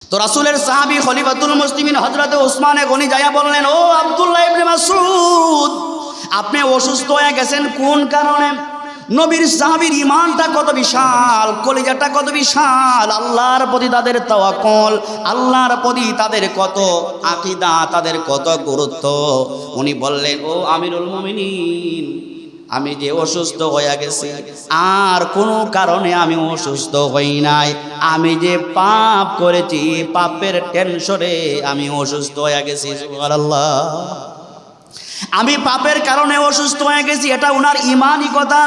তো রাসূলের সাহাবী খলিফাতুল মুসলিমিন হযরত উসমানে গনি যায়া বললেন, ও আব্দুল্লাহ ইবনে মাসউদ, আপনি অসুস্থ হয়ে গেছেন কোন কারণে? নবীর সাহাবীর ঈমানটা কত বিশাল, কলিজাটা কত বিশাল, আল্লাহর প্রতি তাদের তাওয়াক্কুল, আল্লাহর প্রতি তাদের কত আকীদা, তাদের কত গুরুত্ব। উনি বললেন, ও আমিরুল মুমিনিন, আমি যে অসুস্থ হয়ে গেছি আর কোনো কারণে আমি অসুস্থ হই নাই, আমি যে পাপ করেছি পাপের টেনশনে আমি অসুস্থ হয়ে গেছি। সুবহানাল্লাহ, আমি পাপের কারণে অসুস্থ হয়ে গেছি, এটা উনার ঈমানি কথা।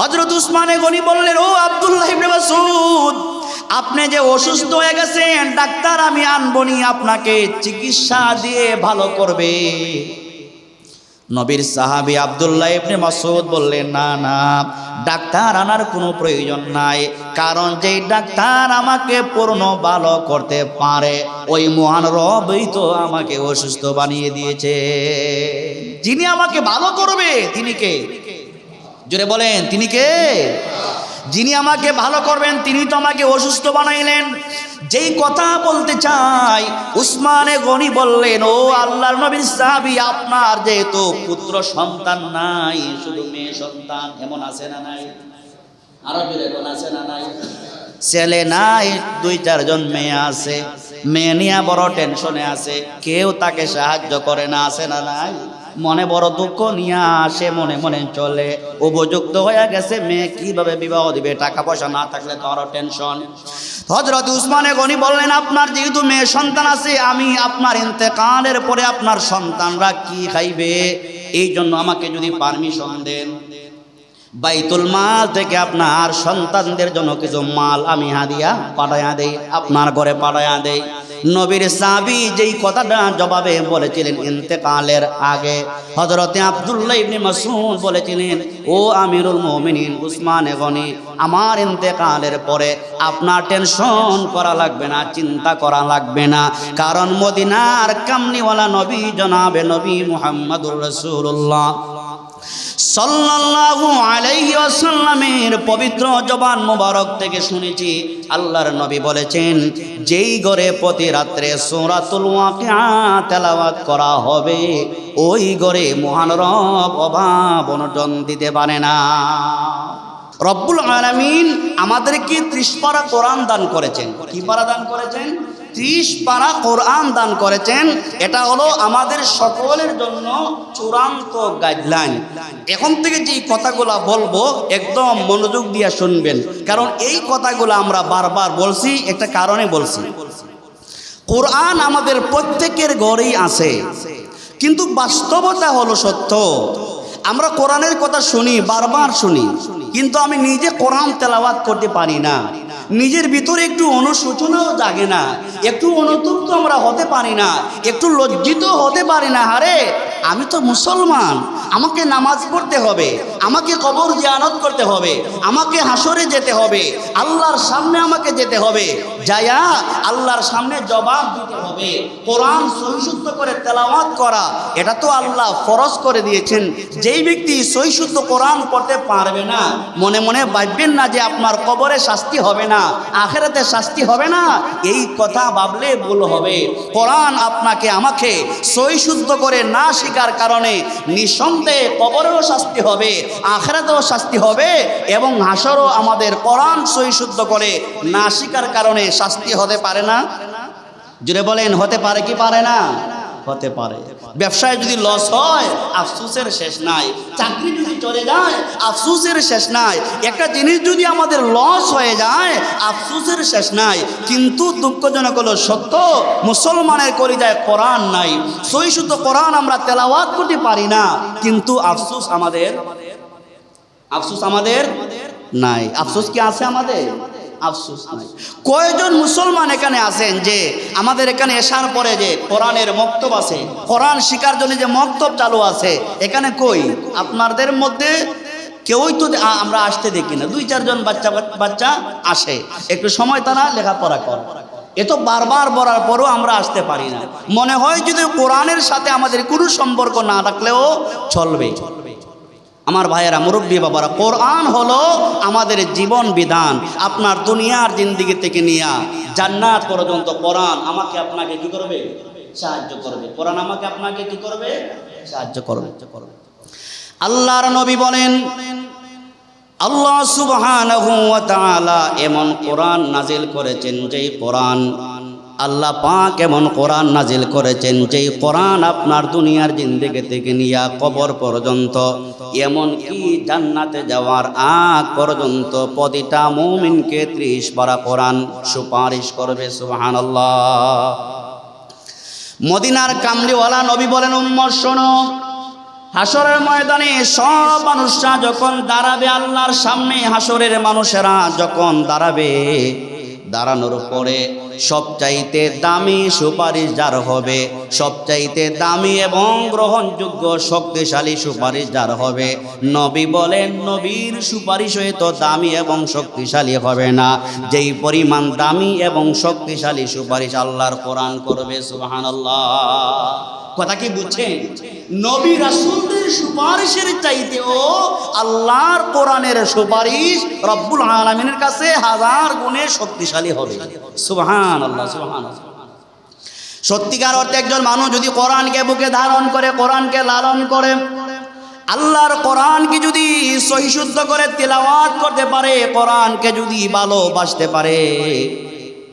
হযরত উসমানে গনি বললেন, ও আব্দুল্লাহ ইবনে মাসউদ, আপনি যে অসুস্থ হয়ে গেছেন, ডাক্তার আমি আনবনি, আপনাকে চিকিৎসা দিয়ে ভালো করবে। নবীর সাহাবী আব্দুল্লাহ ইবনে মাসউদ বললেন, না না, ডাক্তার আনার কোনো প্রয়োজন নাই, কারণ যেই ডাক্তার আমাকে পূর্ণ ভালো করতে পারে ওই মহান রবই তো আমাকে অসুস্থ বানিয়ে দিয়েছে। যিনি আমাকে ভালো করবে তিনি কে? জোরে বলেন, তিনি কে? যিনি আমাকে ভালো করবেন তিনি তো আমাকে অসুস্থ বানাইলেন। যেই কথা বলতে চাই, উসমানে গনি বললেন, ও আল্লাহর নবীর সাহাবী, আপনার যেহেতু পুত্র সন্তান নাই, শুধু মেয়ে সন্তান, এমন আছে না নাই? আরো জোরে কোন আছে না নাই? ছেলে নাই, 2-4 জন মেয়ে আছে, মেয়ে নিয়ে বড় টেনশনে আছে, কেউ তাকে সাহায্য করে না, আছে না নাই? মনে বড় দুঃখ নিয়ে আসে, মনে মনে চলে, উপযুক্ত হয়ে গেছে, মেয়ে কিভাবে বিবাহ দিবে, টাকা পয়সা না থাকলে তো আরো টেনশন। হযরত উসমানে গনি বললেন, আপনার যেহেতু মেয়ে সন্তান আছে, আমি আপনার ইন্তেকালের পরে আপনার সন্তানরা কি খাইবে, এই জন্য আমাকে যদি পারমিশন দেন, বাইতুল মাল থেকে আপনার সন্তানদের জন্য কিছু মাল আমি হাদিয়া পাঠায়া দেই, আপনার ঘরে পাঠায়া দেই। নবীর সাহাবী যেই কথাটা জবাবে বলেছিলেন ইন্তেকালের আগে, হযরতে আব্দুল্লাহ ইবনে মাসউদ বলেছিলেন, ও আমিরুল মুমিনিন উসমানে গনি, আমার ইন্তেকালের পরে আপনার টেনশন করা লাগবে না, চিন্তা করা লাগবে না, কারণ মদিনার কামলিওয়ালা নবী জনাবে নবী মুহাম্মদুর রাসূলুল্লাহ সাল্লাল্লাহু আলাইহি ওয়াসাল্লামের পবিত্র জবান মোবারক থেকে শুনেছি, আল্লাহর নবী বলেছেন, যেই ঘরে প্রতি রাত্রে সূরাতুল ওয়াকিয়া তেলাওয়াত করা হবে ওই ঘরে মহান রব অভাব অনটন দিতে পারে না। রব্বুল আলামিন আমাদেরকে 30 পারা কোরআন দান করেছেন। কি পারা দান করেছেন? 30 পারা কোরআন দান করেছেন। এটা হলো আমাদের সকলের জন্য চূড়ান্ত গাইডলাইন। এখন থেকে যে কথাগুলো বলবো একদম মনোযোগ দিয়ে শুনবেন, কারণ এই কথাগুলো আমরা বারবার বলছি, একটা কারণে বলছি। কোরআন আমাদের প্রত্যেকের ঘরেই আছে, কিন্তু বাস্তবতা হলো সত্য। আমরা কোরআনের কথা শুনি, বারবার শুনি, কিন্তু আমি নিজে কোরআন তেলাওয়াত করতে পারি না, নিজের ভিতরে একটু অনুশোচনাও জাগে না, একটু অনুতপ্ত আমরা হতে পারি না, একটু লজ্জিত হতে পারি না। আরে আমি তো মুসলমান, আমাকে নামাজ পড়তে হবে, আমাকে কবর জিয়ারত করতে হবে, আমাকে হাসরে যেতে হবে, আল্লাহর সামনে আমাকে যেতে হবে, যায়া আল্লাহর সামনে জবাব দিতে হবে। কোরআন সহিশুদ্ধ করে তেলাওয়াত করা এটা তো আল্লাহ ফরজ করে দিয়েছেন। যেই ব্যক্তি সহিশুদ্ধ কোরআন পড়তে পারবে না, মনে মনে ভাববেন না যে আপনার কবরে শাস্তি হবে না, আখিরাতে শাস্তি হবে না, এই কথা ভাবলে ভুল হবে। কোরআন আপনাকে আমাকে সহিশুদ্ধ করে না শেখার কারণে নিঃসন্দেহে কবরেও শাস্তি হবে, আখিরাতেও শাস্তি হবে, এবং হাসরও আমাদের কোরআন সহিশুদ্ধ করে না শেখার কারণে শাস্তি হতে পারে না? জুড়ে বলেন, হতে পারে কি পারে না? হতে পারে। ব্যবসায় যদি লস হয় আফসোসের শেষ নাই, চাকরি যদি চলে যায় আফসোসের শেষ নাই, একটা জিনিস যদি আমাদের লস হয়ে যায় আফসোসের শেষ নাই। কিন্তু দুঃখজনক হলো সত্য, মুসলমানের কলিজায় কোরআন নাই, সহিশুদ্ধ কোরআন আমরা তেলাওয়াত করতে পারি না, কিন্তু আফসোস আমাদের নাই। আফসোস কি আছে আমাদের? আফসোস নাই। কয়জন মুসলমান এখানে আছেন যে আমাদের এখানে এশার পরে যে কোরআনের মক্তব আছে, কোরআন শিকার জন্য যে মক্তব চালু আছে, এখানে কই? আপনাদের মধ্যে কেউই তো আমরা আসতে দেখি না। 2-4 জন বাচ্চা আসে, একটু সময় তারা লেখাপড়া করে, এ তো বারবার বলার পরও আমরা আসতে পারি না। মনে হয় যদি কোরআনের সাথে আমাদের কোনো সম্পর্ক না রাখলেও চলবে। আমার ভাইয়েরা, মুরব্বী বাবারা, কোরআন হলো আমাদের জীবন বিধান। আপনার দুনিয়ার জিন্দিগি থেকে নিয়ে জান্নাত পর্যন্ত কোরআন আমাকে আপনাকে কি করবে? সাহায্য করবে। কোরআন আমাকে আপনাকে কি করবে? সাহায্য করবে। আল্লাহর নবী বলেন, আল্লাহ সুবহানাহু ওয়া তাআলা এমন কোরআন নাজিল করেছেন, যেই কোরআন আল্লাহ পাক এমন কোরআন নাজিল করেছেন, যেই কোরআন আপনার দুনিয়ার জিন্দেগি থেকে নিয়ে কবর পর্যন্ত, এমন কি জান্নাতে যাওয়ার আগ পর্যন্ত প্রতিটা মুমিনকে 30 পারা কোরআন সুপারিশ করবে। সুবহানাল্লাহ। মদিনার কামলিওয়ালা নবী বলেন, উম্মত শোনো, হাসরের ময়দানে সব মানুষরা যখন দাঁড়াবে আল্লাহর সামনে, হাসরের মানুষেরা যখন দাঁড়াবে, দাঁড়ানোর পরে সবচাইতে দামি সুপারিশ যার হবে, সবচাইতে দামি এবং গ্রহণযোগ্য শক্তিশালী সুপারিশ যার হবে, নবী বলেন নবীর সুপারিশ হয়তো দামি এবং শক্তিশালী হবে না, যেই পরিমাণ দামি এবং শক্তিশালী সুপারিশ আল্লাহর কোরআন করবে। সুবহানাল্লাহ। কথা কি বুঝছেন? নবী রাসূলদের সুপারিশের চাইতেও আল্লাহর কোরআনের সুপারিশ রব্বুল আলামিনের কাছে 1000 গুণে শক্তিশালী হবে। সুবহানাল্লাহ, সুবহানাল্লাহ। সত্যিকার অর্থে একজন মানুষ যদি কোরআনকে বুকে ধারণ করে, কোরআনকে লালন করে, আল্লাহর কোরআনকে যদি সহি শুদ্ধ করে তেলাওয়াত করতে পারে, কোরআনকে যদি ভালোবাসতে পারে,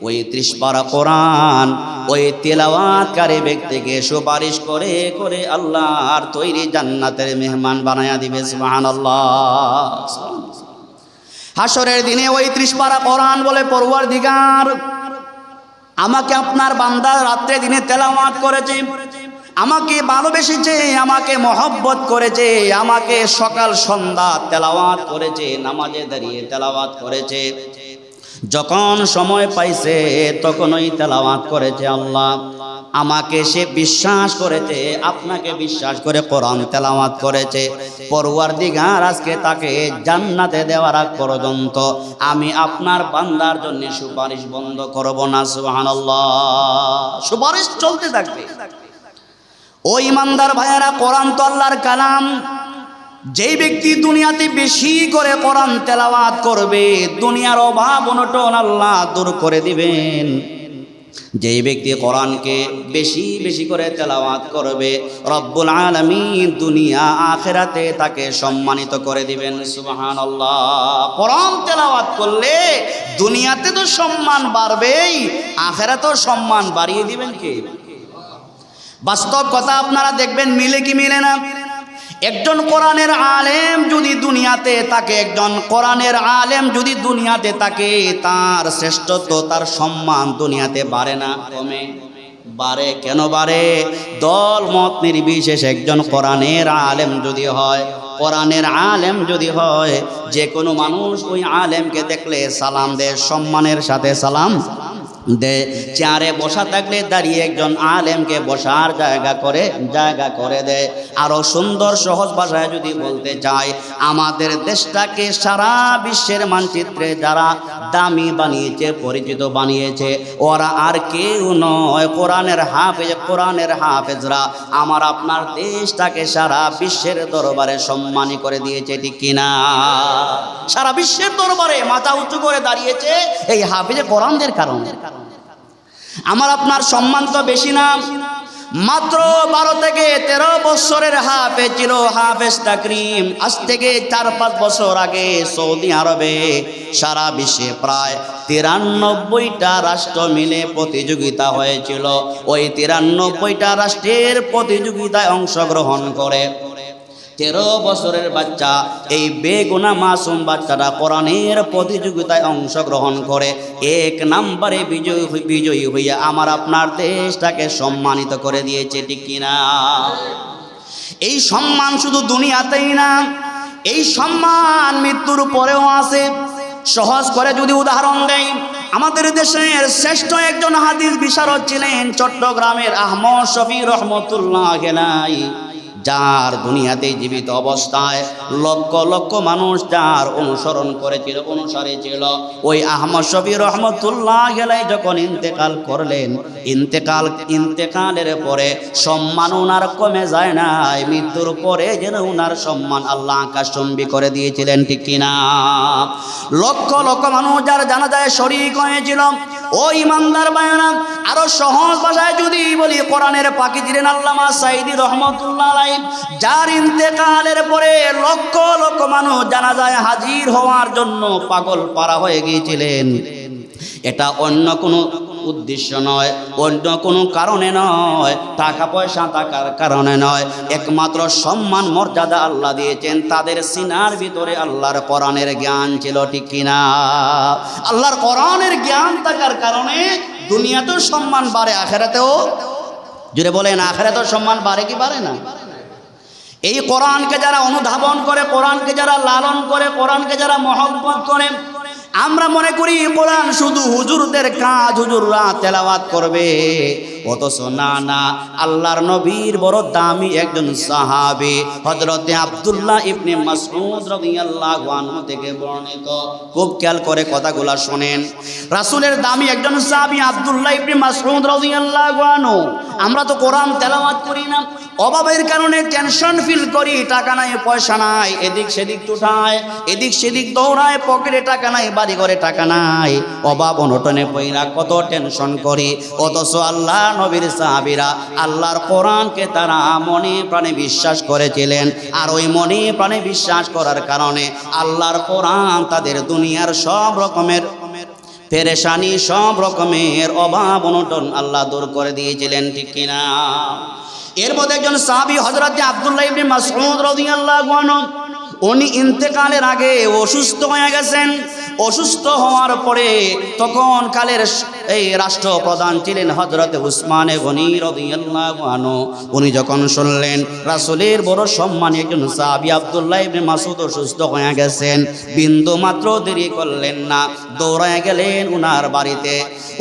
ওই 30 পারা কোরআন ওই তেলাওয়াতকারী ব্যক্তিকে সুপারিশ করে করে আল্লাহর তৈরি জান্নাতের মেহমান বানায়া দিবে। সুবহানাল্লাহ। হাসরের দিনে ওই 30 পারা কোরআন বলে, পরওয়ারদিগার, আমাকে আপনার বান্দা রাত্রে দিনে তেলাওয়াত করেছে, আমাকে ভালোবেসেছে, আমাকে মহব্বত করেছে, আমাকে সকাল সন্ধ্যা তেলাওয়াত করেছে, নামাজে দাঁড়িয়ে তেলাওয়াত করেছে, যখন সময় পাইছে তখনই তেলাওয়াত করেছে। আল্লাহ আমাকে সে বিশ্বাস করেছে, আপনাকে বিশ্বাস করে কোরআন তেলাওয়াত করেছে। পরওয়ারদিগার আজকে তাকে জান্নাতে দেওয়ার আগ পর্যন্ত আমি আপনার বান্দার জন্য সুপারিশ বন্ধ করব না। সুবহানাল্লাহ। সুপারিশ চলতে থাকবে। ও ইমানদার ভাইয়েরা, কোরআন তো আল্লাহর কালাম। যেই ব্যক্তি দুনিয়াতে বেশি করে কোরআন তেলাওয়াত করবে, দুনিয়ার অভাব অনটন আল্লাহ দূর করে দিবেন। যেই ব্যক্তি কোরআনকে বেশি বেশি করে তেলাওয়াত করবে, রব্বুল আলামিন দুনিয়া আখিরাতে তাকে সম্মানিত করে দিবেন। সুবহানাল্লাহ। কোরআন তেলাওয়াত করলে দুনিয়াতে তো সম্মান বাড়বেই, আখিরাতেও সম্মান বাড়িয়ে দিবেন কে? বাস্তব কথা আপনারা দেখবেন, মিলে কি মিলে না? একজন কোরআনের আলেম যদি দুনিয়াতে থাকে, একজন কোরআনের আলেম যদি দুনিয়াতে থাকে, তার শ্রেষ্ঠত্ব, তার সম্মান দুনিয়াতে বাড়ে না, কমে? বাড়ে। কেন বাড়ে? দল মত নির্বিশেষে একজন কোরআনের আলেম যদি হয়, কোরআনের আলেম যদি হয়, যে কোনো মানুষ ওই আলেমকে দেখলে সালাম দেয়, সম্মানের সাথে সালাম দে। চেয়ারে বসা থাকলে দাঁড়িয়ে একজন আলেমকে বসার জায়গা করে দেয়। আরো সুন্দর সহজ ভাষায় যদি বলতে চাই, আমাদের দেশটাকে সারা বিশ্বের মানচিত্রে যারা দামি বানিয়েছে, পরিচিত বানিয়েছে, ওরা আর কেউ নয়, কোরআনের হাফেজরা আমার আপনার দেশটাকে সারা বিশ্বের দরবারে সম্মানী করে দিয়েছে, ঠিক কিনা? সারা বিশ্বের দরবারে মাথা উঁচু করে দাঁড়িয়েছে এই হাফেজে কোরআনদের কারণে। আমার আপনার সম্মান তো বেশি না। মাত্র 12 থেকে 13 বছরের হাফেজ ছিল হাফেজ তাকরিম। আজ থেকে 4-5 বছর আগে সৌদি আরবে সারা বিশ্বে প্রায় 93টা রাষ্ট্র মিলে প্রতিযোগিতা হয়েছিল। ওই 93টা রাষ্ট্রের প্রতিযোগিতায় অংশগ্রহণ করে 13 বছরের বাচ্চা, এই বেগুনা মাসুম বাচ্চাটা কোরআনের প্রতিযোগিতায় অংশগ্রহণ করে 1 নম্বরে বিজয়ী হইয়া আমার আপনার দেশটাকে সম্মানিত করে দিয়েছে, ঠিক কিনা? এই সম্মান শুধু দুনিয়াতেই না, এই সম্মান মৃত্যুর পরেও আছে। সহজ করে যদি উদাহরণ দেই, আমাদের দেশের শ্রেষ্ঠ একজন হাদিস বিশারদ ছিলেন চট্টগ্রামের আহমদ শফি রহমতুল্লাহ আলাইহি। যার দুনিয়াতে জীবিত অবস্থায় লক্ষ লক্ষ মানুষ যার অনুসরণ করেছিল, অনুসারী ছিল, ওই আহমদ শফি রহমতুল্লাহ আলাইহি যখন ইন্তেকাল করলেন, ইন্তেকালের পরে সম্মান ওনার কমে যায় নাই, মৃত্যুর পরে যেন ওনার সম্মান আল্লাহ আকাশচুম্বী করে দিয়েছিলেন, ঠিক কিনা? লক্ষ লক্ষ মানুষ যার জানাজায় শরীক হয়েছিল। ও ইমানদার ভাইরা, আরো সহজ ভাষায় যদি বলি, কোরআনের পাখি ছিলেন আল্লামা সাঈদী রহমতুল্লাহ আলাইহি, যার ইন্তেকালের পরে লক্ষ লক্ষ মানুষ জানাজায় হাজির হওয়ার জন্য পাগল পারা হয়ে গিয়েছিলেন। এটা অন্য কোনো উদ্দেশ্য নয়, অন্য কোনো কারণে নয়, টাকা পয়সা থাকার কারণে নয়, একমাত্র সম্মান মর্যাদা আল্লাহ দিয়েছেন, তাদের সিনার ভিতরে আল্লাহর কোরআনের জ্ঞান ছিল, ঠিক কিনা? আল্লাহর কোরআনের জ্ঞান থাকার কারণে দুনিয়াতেও সম্মান বাড়ে, আখিরাতেও, জুড়ে বলেন, আখিরাতেও সম্মান বাড়ে কি বাড়ে না? এই কোরআনকে যারা অনুধাবন করে, কোরআনকে যারা লালন করে, কোরআনকে যারা মহব্বত করে, আমরা মনে করি কোরআন শুধু হুজুরদের কাজ, হুজুররা তেলাওয়াত করবে, অথচ না না, আল্লাহর নবীর বড় দামি একজন সাহাবী হযরতে আব্দুল্লাহ ইবনে মাসউদ রাদিয়াল্লাহু আনহু থেকে বর্ণিত, খুব খেয়াল করে কথাগুলা শুনেন। রাসূলের দামি একজন সাহাবী আব্দুল্লাহ ইবনে মাসউদ রাদিয়াল্লাহু আনহু, আমরা তো কোরআন তেলাওয়াত করি না, অভাবের কারণে টেনশন ফিল করি, টাকা নাই পয়সা নাই, এদিক সেদিক টুটায়, এদিক সেদিক দৌড়ায়, পকেটে টাকা নাই, বাড়ি ঘরে টাকা নাই, অভাব অনটনে পইরা কত টেনশন করি, অথচ আল্লাহ নবীর সাহাবীরা আল্লাহর কোরআনকে তারা মনে প্রাণে বিশ্বাস করেছিলেন, আর ওই মনে প্রাণে বিশ্বাস করার কারণে আল্লাহর কোরআন তাদের দুনিয়ার সব রকমের পেরেশানি, সব রকমের অভাব অনটন আল্লাহ দূর করে দিয়েছিলেন, ঠিক কিনা? এর মধ্যে একজন সাহাবী হযরত আব্দুল্লাহ ইবনে মাসউদ রাদিয়াল্লাহু আনহু, উনি ইন্তেকালের আগে অসুস্থ হয়ে গেছেন। অসুস্থ হওয়ার পরে তখন কালের এই রাষ্ট্রপ্রধান ছিলেন হযরতে উসমানে গনি রাদিয়াল্লাহু আনহু। উনি যখন শুনলেন রাসূলের বড় সম্মানী একজন সাহাবী আব্দুল্লাহ ইবনে মাসউদ অসুস্থ হয়ে গেছেন, বিন্দু মাত্র দেরি করলেন না, দৌড়ায় গেলেন উনার বাড়িতে,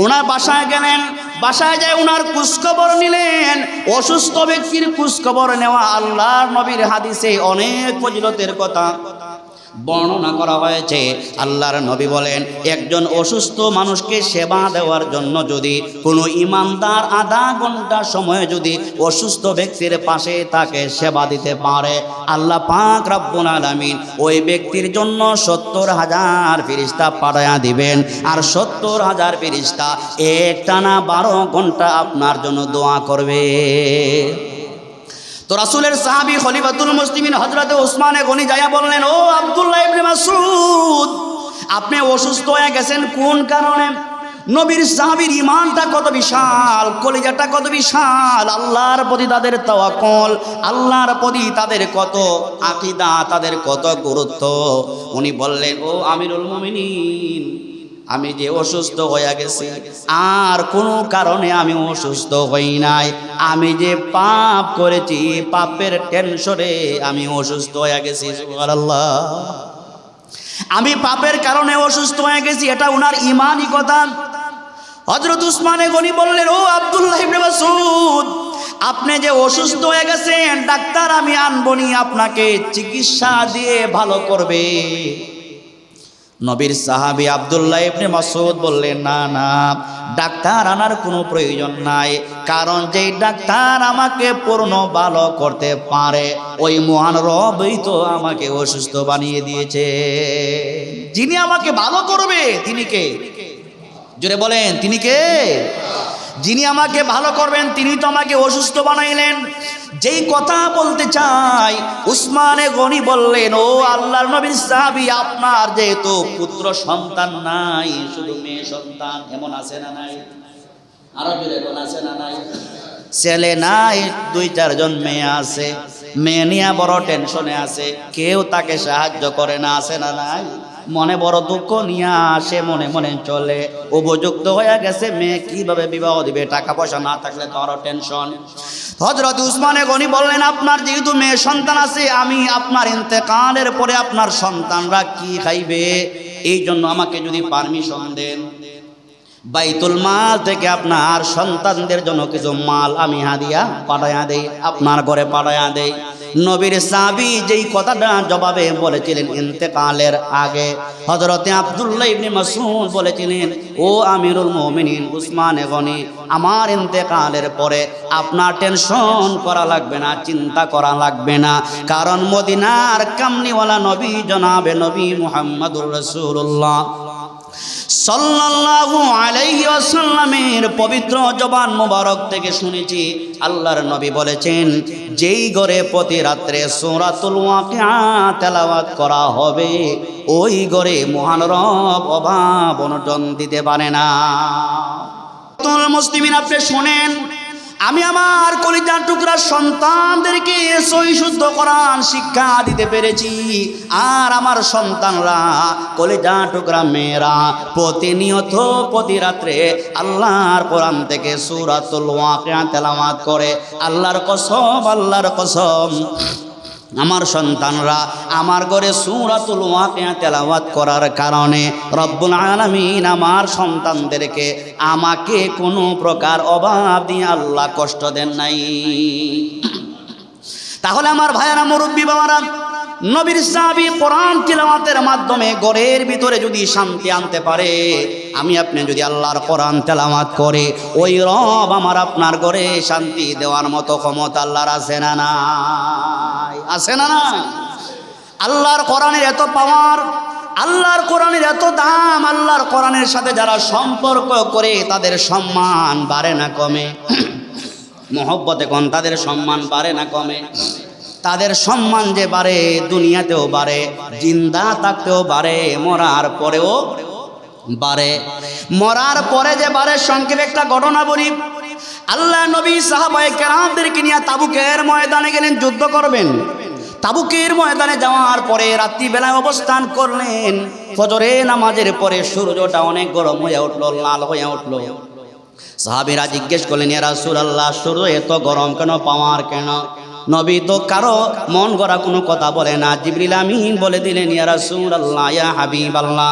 উনার বাসায় গেলেন। বাসায় যায় উনার খোঁজখবর নিলেন। অসুস্থ ব্যক্তির খোঁজখবর নেওয়া আল্লাহর নবীর হাদিসে অনেক ফজিলতের কথা বর্ণনা করা হয়েছে। আল্লাহর নবী বলেন, একজন অসুস্থ মানুষকে সেবা দেওয়ার জন্য যদি কোনো ইমানদার আধা ঘন্টা সময় যদি অসুস্থ ব্যক্তির পাশে তাকে সেবা দিতে পারে, আল্লাহ পাক রব্বুল আলামিন ওই ব্যক্তির জন্য ৭০,০০০ ফেরেশতা পাঠায়া দিবেন, আর ৭০,০০০ ফেরেশতা একটানা ১২ ঘন্টা আপনার জন্য দোয়া করবে। তো রাসূলের সাহাবী খলিফাতুল মুসলিমিন হযরতে উসমানে গনি যায়া বললেন, ও আব্দুল্লাহ ইবনে মাসউদ, আপনি অসুস্থ হয়ে গেছেন কোন কারণে? নবীর সাহাবীর ঈমানটা কত বিশাল, কলিজাটা কত বিশাল, আল্লাহর প্রতি তাদের তাওয়াক্কুল, আল্লাহর প্রতি তাদের কত আকীদা, তাদের কত গুরুত্ব। উনি বললেন, ও আমিরুল মুমিনিন, আমি যে অসুস্থ হয়ে গেছি আর কোনো কারণে আমি অসুস্থ হই নাই, আমি যে পাপ করেছি পাপের টেনশনে আমি অসুস্থ হয়ে গেছি। সুবহানাল্লাহ, আমি পাপের কারণে অসুস্থ হয়ে গেছি, এটা উনার ঈমানি কথা। হযরত উসমানে গনি বললেন, ও আব্দুল্লাহ ইবনে মাসউদ, আপনি যে অসুস্থ হয়ে গেছেন, ডাক্তার আমি আনবনি, আপনাকে চিকিৎসা দিয়ে ভালো করবে। নবীর সাহাবী আব্দুল্লাহ ইবনে মাসউদ বললেন, না না, ডাক্তার আনার কোনো প্রয়োজন নাই, কারণ যেই ডাক্তার আমাকে পূর্ণ ভালো করতে পারে ওই মহান রবই তো আমাকে অসুস্থ বানিয়ে দিয়েছে। যিনি আমাকে ভালো করবে তিনি কে? জোরে বলেন, তিনি কে? যিনি আমাকে ভালো করবেন তিনি তো আমাকে অসুস্থ বানাইলেন। যেই কথা বলতে চাই, উসমানে গনি বললেন, ও আল্লাহর নবীর সাহাবী, আপনার যেহেতু পুত্র সন্তান নাই, শুধু মেয়ে সন্তান, এমন আছে না নাই? আরো জোরে কোন আছে না নাই? ছেলে নাই, ২-৪ জন মেয়ে আছে, মেয়ে নিয়ে বড় টেনশনে আছে, কেউ তাকে সাহায্য করে না, আছে না নাই? মনে বড় দুঃখ নিয়ে আসে, মনে মনে চলে, উপযুক্ত হয়ে গেছে, মেয়ে কিভাবে বিবাহ দিবে, টাকা পয়সা না থাকলে তো আরো টেনশন। হযরত উসমানে গনি বললেন, আপনার যেহেতু মেয়ে সন্তান আছে, আমি আপনার ইন্তেকালের পরে আপনার সন্তানরা কি খাইবে, এই জন্য আমাকে যদি পারমিশন দেন, বাইতুল মাল থেকে আপনার সন্তানদের জন্য কিছু মাল আমি হাদিয়া পাঠায়া দেই, আপনার ঘরে পাঠায়া দেই। নবীর সাহাবী যেই কথাটা জবাবে বলেছিলেন ইন্তেকালের আগে, হযরতে আব্দুল্লাহ ইবনে মাসউদ বলেছিলেন, ও আমিরুল মুমিনিন উসমান গনি, আমার ইন্তেকালের পরে আপনার টেনশন করা লাগবে না, চিন্তা করা লাগবে না, কারণ মদিনার কামলিওয়ালা নবী জনাবে নবী মুহাম্মদুর রাসূলুল্লাহ সাল্লাল্লাহু আলাইহি ওয়াসাল্লামের পবিত্র জবান মোবারক থেকে শুনেছি আল্লাহর নবী বলেছেন, যেই ঘরে প্রতি রাত্রে সূরাতুল ওয়াকিয়া তেলাওয়াত করা হবে ওই ঘরে মহান রব অভাব অনটন দিতে পারে না। তোমরা মুসলিমিন আপনি শুনেন, আমি আমার কলিজার টুকরা সন্তানদেরকে সহি শুদ্ধ কোরআন শিক্ষা দিতে পেরেছি, আর আমার সন্তানরা কলিজার টুকরা মেয়েরা প্রতিনিয়ত প্রতি রাত্রে আল্লাহর কোরআন থেকে সূরাতুল ওয়াকিয়া তেলাওয়াত করে। আল্লাহর কসম আমার সন্তানরা আমার ঘরে সূরাতুল ওয়াকিয়া তেলাওয়াত করার কারণে রব্বুল আলামিন আমার সন্তানদেরকে আমাকে কোনো প্রকার অভাব দিয়ে আল্লাহ কষ্ট দেন নাই। তাহলে আমার ভাইয়েরা, মুরব্বী বাবারা, নবীর সাহাবী কোরআন তিলাওয়াতের মাধ্যমে ঘরের ভিতরে যদি শান্তি আনতে পারে, আমি আপনি যদি আল্লাহর কোরআন তেলাওয়াত করে, ওই রব আমার আপনার ঘরে শান্তি দেওয়ার মতো ক্ষমতা আল্লাহর আছে না নাই? আছে না না? আল্লাহর কোরআনের এত পাওয়ার, আল্লাহর কোরআনের এত দাম, আল্লাহর কোরআনের সাথে যারা সম্পর্ক করে তাদের সম্মান বাড়ে না কমে? মহব্বতে কোন তাদের সম্মান বাড়ে না কমে? তাদের সম্মান যে বাড়ে, দুনিয়াতেও বাড়ে, জিন্দা থাকতেও বাড়ে, মরার পরেও বাড়ে। মরার পরে যে বাড়ে, সংক্ষেপে একটা ঘটনা বলি। আল্লাহ নবী সাহাবায়ে কেরামদেরকে নিয়ে তাবুকের ময়দানে গেলেন, যুদ্ধ করবেন। তাবুকের ময়দানে যাওয়ার পরে রাত্রিবেলায় অবস্থান করলেন। ফজরে নামাজের পরে সূর্যটা অনেক গরম হয়ে উঠলো, লাল হয়ে উঠলো। সাহাবীরা জিজ্ঞেস করলেন, ইয়া রাসূলুল্লাহ, সূর্য এত গরম কেন, পাওয়ার কেন? নবী তো কারো মন গড়া কোনো কথা বলে না। জিবরিল আমিন বলে দিলেন, ইয়া রাসূলুল্লাহ, ইয়া হাবিবাল্লাহ,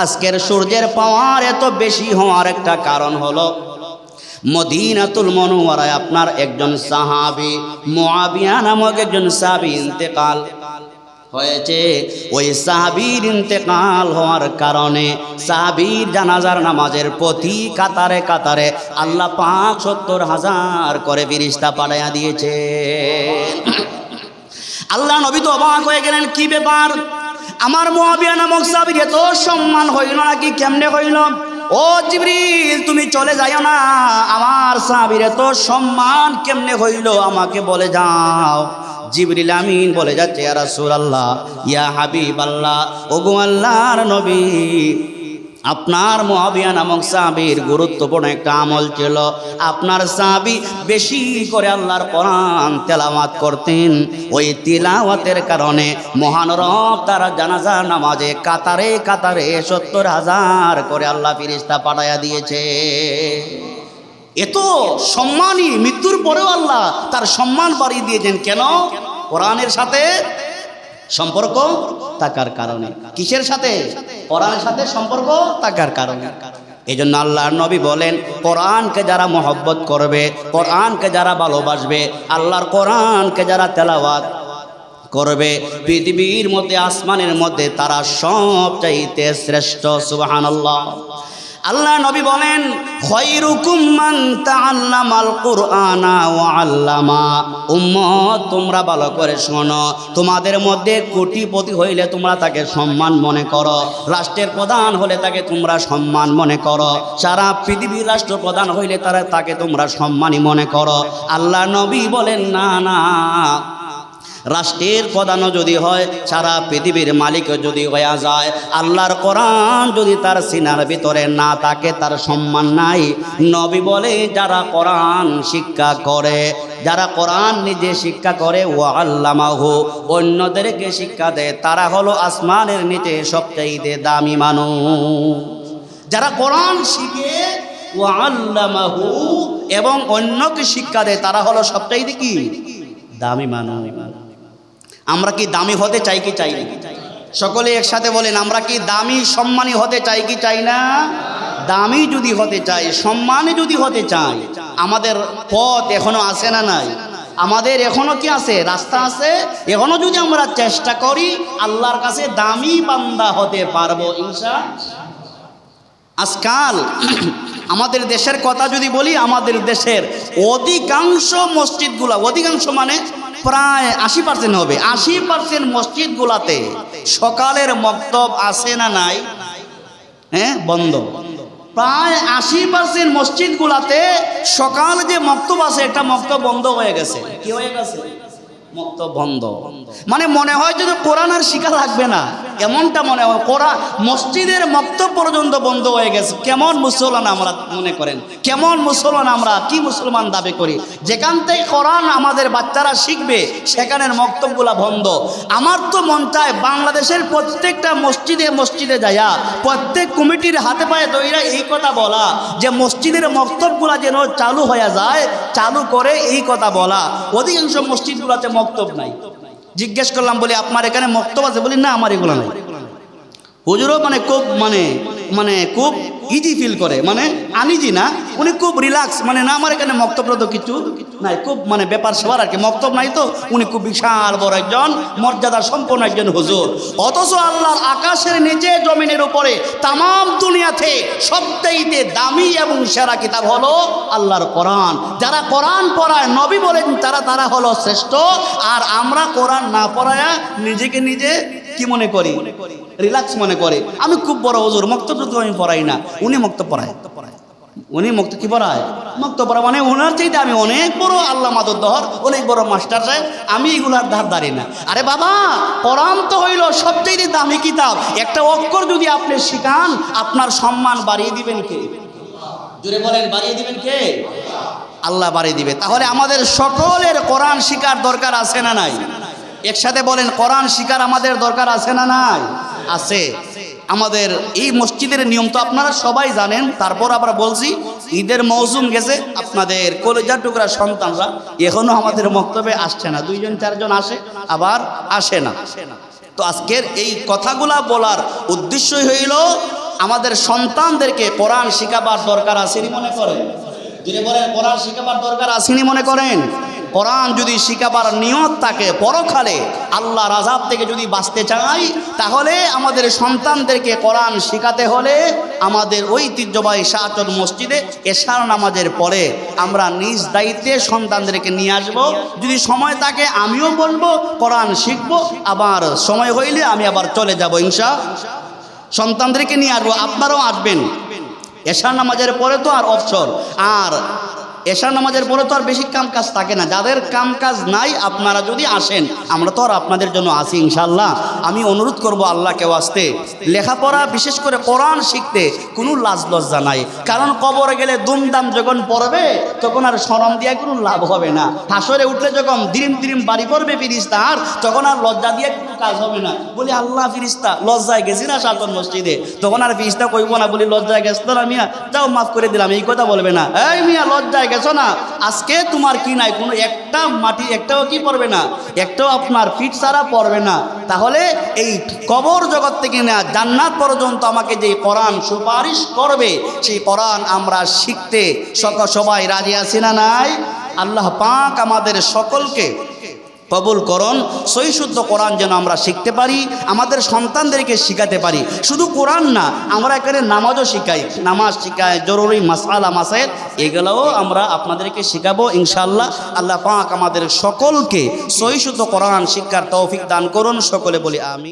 আজকের সূর্যের পাওয়ার এত বেশি হওয়ার একটা কারণ হলো মদিনাতুল মুনাওয়ারায় আপনার একজন সাহাবী মুআবিয়া নামক একজন সাহাবী ইন্তেকাল হয়েছে। ওই সাহাবীর ইন্তেকাল হওয়ার কারণে সাহাবীর জানাজার নামাজের প্রতি কাতারে কাতারে আল্লাহ পাক ৭০,০০০ করে ফেরেশতা পাঠাইয়া দিয়েছে। আল্লাহ নবী তো অবাক হয়ে গেলেন, কি ব্যাপার, আমার মুআবিয়া নামক সাহাবীর এত সম্মান হইল নাকি, কেমনে হইল? ও জিবরিল, তুমি চলে যাইও না, আমার সাহাবীর এত সম্মান কেমনে হইল আমাকে বলে যাও। জিবরিল আমিন বলে যাচ্ছে, ইয়া রাসূলুল্লাহ, ইয়া হাবিবাল্লাহ, ওগো আল্লাহর নবী, আপনার মুআবিয়া নামক সাহাবীর গুরুত্বপূর্ণ একটা আমল ছিল। আপনার সাহাবী বেশি করে আল্লাহর কোরআন তেলাওয়াত করতেন। ওই তিলাওয়াতের কারণে মহান রব তারা জানাজা নামাজে কাতারে কাতারে ৭০,০০০ করে আল্লাহ ফেরেশতা পাঠাইয়া দিয়েছে। এত সম্মানী, মৃত্যুর পরেও আল্লাহ তার সম্মান বাড়িয়ে দিয়েছেন। কেন? কোরআনের সাথে সম্পর্ক থাকার কারণে। কিসের সাথে? কোরআনের সাথে সম্পর্ক থাকার কারণে। এই জন্য আল্লাহর নবী বলেন, কোরআনকে যারা মহব্বত করবে, কোরআনকে যারা ভালোবাসবে, আল্লাহর কোরআনকে যারা তেলাওয়াত করবে, পৃথিবীর মধ্যে আসমানের মধ্যে তারা সবচাইতে শ্রেষ্ঠ। সুবহানাল্লাহ। আল্লাহ নবী বলেন, খায়রুকুম মান তাআল্লামাল কুরআনা ওয়া আল্লামা। উম্মত, তোমরা ভালো করে শোনো, তোমাদের মধ্যে কোটিপতি হইলে তোমরা তাকে সম্মান মনে করো, রাষ্ট্রের প্রধান হলে তাকে তোমরা সম্মান মনে করো, সারা পৃথিবীর রাষ্ট্রপ্রধান হইলে তাকে তোমরা সম্মানই মনে করো। আল্লাহ নবী বলেন, না না, রাষ্ট্রের প্রধানও যদি হয়, সারা পৃথিবীর মালিকও যদি হয়ে যায়, আল্লাহর কোরআন যদি তার সিনার ভিতরে না থাকে, তার সম্মান নাই। নবী বলে, যারা কোরআন শিক্ষা করে, যারা কোরআন নিজে শিক্ষা করে, ওয়া আল্লামাহু, অন্যদেরকে শিক্ষা দেয়, তারা হলো আসমানের নিচে সবচাইতে দামি মানুষ। যারা কোরআন শিখে, ওয়া আল্লামাহু, এবং অন্যকে শিক্ষা দেয়, তারা হলো সবচাইতে কি দামি মানুষ। আমরা কি দামি হতে চাই কি চাই না? সকলে একসাথে বলেন, আমরা কি দামি সম্মানী হতে চাই কি চাই না? দামি যদি হতে চাই, সম্মানী যদি হতে চাই, আমাদের পথ এখনো আছে না নাই? আমাদের এখনো কি আছে? রাস্তা আছে। এখনো যদি আমরা চেষ্টা করি আল্লাহর কাছে দামি বান্দা হতে পারবো ইনশাআল্লাহ। আজকাল আমাদের দেশের কথা যদি বলি, আমাদের দেশের অধিকাংশ মসজিদগুলা, অধিকাংশ মানে প্রায় 80% হবে, 80% মসজিদগুলাতে সকালের মক্তব আছে না নাই? হ্যাঁ, বন্ধ। প্রায় 80% মসজিদগুলাতে সকাল যে মক্তব আছে, একটা মক্তব বন্ধ হয়ে গেছে। কি হয়ে গেছে? মক্তব বন্ধ। মানে মনে হয় যে কোরআন আর শিখা লাগবে না, এমনটা মনে হয়। কোরআন মসজিদের মক্তব পর্যন্ত বন্ধ হয়ে গেছে। কেমন মুসলমান আমরা মনে করেন? কেমন মুসলমান আমরা? কি মুসলমান দাবি করি? যেখান থেকে কোরআন আমাদের বাচ্চারা শিখবে সেখানের মক্তবগুলা বন্ধ। আমার তো মন চায় বাংলাদেশের প্রত্যেকটা মসজিদে মসজিদে যাইয়া প্রত্যেক কমিটির হাতে পায়ে দইরা এই কথা বলা যে মসজিদের মক্তবগুলা যেন চালু হয়ে যায়, চালু করে এই কথা বলা। অধিকাংশ মসজিদগুলাতে মক্তব নাই। জিজ্ঞেস করলাম, বলি আপনার এখানে মক্তব আছে? বলি না, আমার এগুলো নাই। হুজুরও মানে খুব ইজি ফিল করে, মানে আনিজি না, উনি খুব রিল্যাক্স, মানে না আমার এখানে মক্তব তো কিছু নাই, খুব মানে ব্যাপার সবার আর কি, মক্তব নাই। তো উনি খুব বিশাল বড় একজন মর্যাদা সম্পন্ন একজন হুজুর। অথচ আল্লাহর আকাশের নিচে জমিনের উপরে তামাম দুনিয়াতে সবচাইতে দামি এবং সেরা কিতাব হলো আল্লাহর কোরআন। যারা কোরআন পড়ায়, নবী বলেন তারা হলো শ্রেষ্ঠ। আর আমরা কোরআন না পড়ায়া নিজেকে নিজে কি মনে করি? রিল্যাক্স মনে করে। আমি খুব বড় হুজুর, মক্তব তো আমি পড়াই না, উনি মক্তব পড়ায়। উনি মক্তব কি পড়ায়? মক্তব পড়া মানে ওনার চাইতে আমি অনেক বড় আল্লাহ মাদুদ্দহর, অনেক বড় মাস্টার সাহেব, আমি এগুলার ধার ধারি না। আরে বাবা, কোরআন তো হইল সবচেয়ে দামি কিতাব। একটা অক্ষর যদি আপনি শিখান, আপনার সম্মান বাড়িয়ে দিবেন কে? জোরে বলেন, বাড়িয়ে দিবেন কে? আল্লাহ বাড়িয়ে দিবে। তাহলে আমাদের সকলের কোরআন শিখার দরকার আছে না নাই? একসাথে বলেন, কোরআন শিখার আমাদের দরকার আছে না নাই? আছে। আমাদের এই মসজিদের নিয়ম তো আপনারা সবাই জানেন, তারপর আবার বলছি, ঈদের মৌসুম গেছে, আপনাদের কলেজার টুকরা সন্তানরা এখনো আমাদের মক্তবে আসছে না। 2 জন 4 জন আসে, আবার আসে না। তো আজকের এই কথাগুলা বলার উদ্দেশ্যই হইল আমাদের সন্তানদেরকে কোরআন শিখাবার দরকার আসেনি মনে করেন? যদি বলেন কোরআন শিখাবার দরকার আসেনি মনে করেন? কোরআন যদি শিখাবার নিয়ত থাকে, পরকালে আল্লাহর আযাব থেকে যদি বাঁচতে চাই, তাহলে আমাদের সন্তানদেরকে কোরআন শিখাতে হলে আমাদের ঐতিহ্যবাহী শাহচর মসজিদে এশার নামাজের পরে আমরা নিজ দায়িত্বে সন্তানদেরকে নিয়ে আসব। যদি সময় থাকে আমিও বলবো কোরআন শিখব, আবার সময় হইলে আমি আবার চলে যাব ইনশাআল্লাহ। সন্তানদেরকে নিয়ে আসবো, আপনারাও আসবেন। এশার নামাজের পরে তো আর অবসর, আর এশার নামাজের পরে তো আর বেশি কাম কাজ থাকে না। যাদের কাম কাজ নাই আপনারা যদি আসেন, আমরা তো আর আপনাদের জন্য আসি ইনশাআল্লাহ। আমি অনুরোধ করব আল্লাহকে আসতে, লেখাপড়া বিশেষ করে কোরআন শিখতে কোনো লাজ লজ্জা নাই। কারণ কবরে গেলে দুমদাম যখন পড়বে তখন আর শরম দিয়ে কোনো লাভ হবে না। হাসরে উঠলে যখন দিরিম দিরিম বাড়ি পড়বে ফিরিস্তা, আর তখন আর লজ্জা দিয়ে কোনো কাজ হবে না। বলি আল্লাহ ফিরিস্তা লজ্জায় গেছি না শাহচর মসজিদে, তখন আর ফিরিস্তা কইব না বলি লজ্জায় গেছ না মিয়া, যাও মাফ করে দিলাম, এই কথা বলবে না। এই মিয়া লজ্জায় গেছো না, আজকে তোমার কি নাই, কোনো একটা মাটি একটাও কি পড়বে না, একটাও আপনার ফিট ছাড়া পড়বে না। তাহলে এই কবর জগৎ থেকে না জান্নাত পর্যন্ত আমাকে যে কোরআন সুপারিশ করবে, সেই কোরআন আমরা শিখতে সবাই রাজি আছি না নাই? আল্লাহ পাক আমাদের সকলকে কবুল করুন। সহি শুদ্ধ কোরআন যেন আমরা শিখতে পারি, আমাদের সন্তানদেরকে শিখাতে পারি। শুধু কোরআন না, আমরা এখানে নামাজও শিখাই, নামাজ শিখাই, জরুরি মাসআলা মাসাইল, এগুলোও আমরা আপনাদেরকে শিখাবো ইনশাআল্লাহ। আল্লাহ পাক আমাদের সকলকে সহি শুদ্ধ কোরআন শিক্ষার তৌফিক দান করুন। সকলে বলি আমিন।